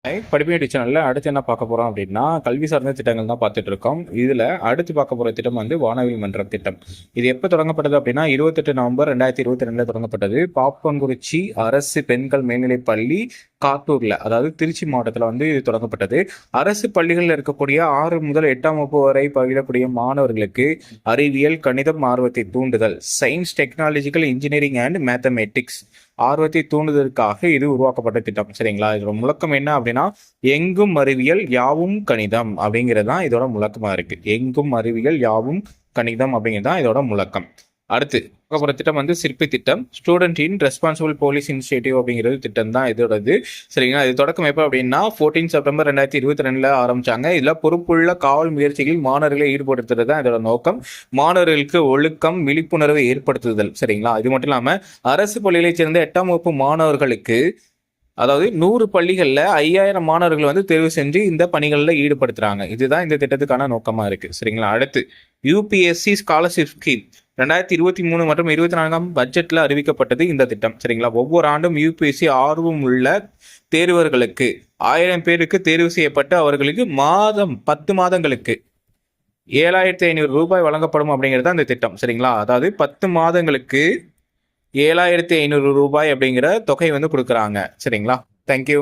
படிப்பு சேனல்ல அடுத்து என்ன பார்க்க போறோம் அப்படின்னா கல்வி சார்ந்த திட்டங்கள் தான் பார்த்துட்டு இருக்கோம். இதுல அடுத்து பார்க்க போற திட்டம் வந்து வானவில் மன்றம் திட்டம். இது எப்ப தொடங்கப்பட்டது அப்படின்னா 28 நவம்பர் 2022 தொடங்கப்பட்டது. பாப்பங்குறிச்சி அரசு பெண்கள் மேல்நிலைப் பள்ளி காட்டூர்ல, அதாவது திருச்சி மாவட்டத்தில் வந்து இது தொடங்கப்பட்டது. அரசு பள்ளிகளில் இருக்கக்கூடிய 6 முதல் 8ஆம் வகுப்பு வரை பயிலக்கூடிய மாணவர்களுக்கு அறிவியல் கணிதம் ஆர்வத்தை தூண்டுதல், science technological engineering and mathematics ஆர்வத்தை தூண்டுவதற்காக இது உருவாக்கப்பட்ட திட்டம். சரிங்களா? இதோட முழக்கம் என்ன அப்படின்னா எங்கும் அறிவியல் யாவும் கணிதம் அப்படிங்கிறது தான் இதோட முழக்கமா இருக்கு. எங்கும் அறிவியல் யாவும் கணிதம் அப்படிங்கிறது தான் இதோட முழக்கம். அடுத்து பார்க்க திட்டம் வந்து சிற்பி திட்டம், ஸ்டூடெண்ட் இன் ரெஸ்பான்சிபிள் போலீஸ் இனிஷியேட்டிவ் அப்படிங்கிறது திட்டம் தான் இதோடது. சரிங்களா? இது தொடக்கம் எப்போ அப்படின்னா 14 செப்டம்பர் 2022 ஆரம்பிச்சாங்க. இதுல பொறுப்புள்ள காவல் முயற்சிகளில் மாணவர்களை ஈடுபடுத்துறது தான் இதோட நோக்கம். மாணவர்களுக்கு ஒழுக்கம் விழிப்புணர்வை ஏற்படுத்துதல். சரிங்களா? இது மட்டும் இல்லாம அரசு பள்ளிகளைச் சேர்ந்த 8ஆம் வகுப்பு மாணவர்களுக்கு, அதாவது 100 பள்ளிகளில் 5000 மாணவர்கள் வந்து தேர்வு செஞ்சு இந்த பணிகளில் ஈடுபடுத்துறாங்க. இதுதான் இந்த திட்டத்துக்கான நோக்கமா இருக்கு. சரிங்களா? அடுத்து யூபிஎஸ்சி ஸ்காலர்ஷிப் ஸ்கீம் 2023 மற்றும் 24ஆம் பட்ஜெட்ல அறிவிக்கப்பட்டது இந்த திட்டம். சரிங்களா? ஒவ்வொரு ஆண்டும் யூபிஎஸ்சி ஆர்வம் உள்ள தேர்வர்களுக்கு 1000 பேருக்கு தேர்வு செய்யப்பட்டு அவர்களுக்கு 10 மாதங்களுக்கு 7500 ரூபாய் வழங்கப்படும் அப்படிங்கிறது அந்த திட்டம். சரிங்களா? அதாவது 10 மாதங்களுக்கு 7500 ரூபாய் அப்படிங்கிற தொகை வந்து கொடுக்குறாங்க. சரிங்களா? தேங்க்யூ.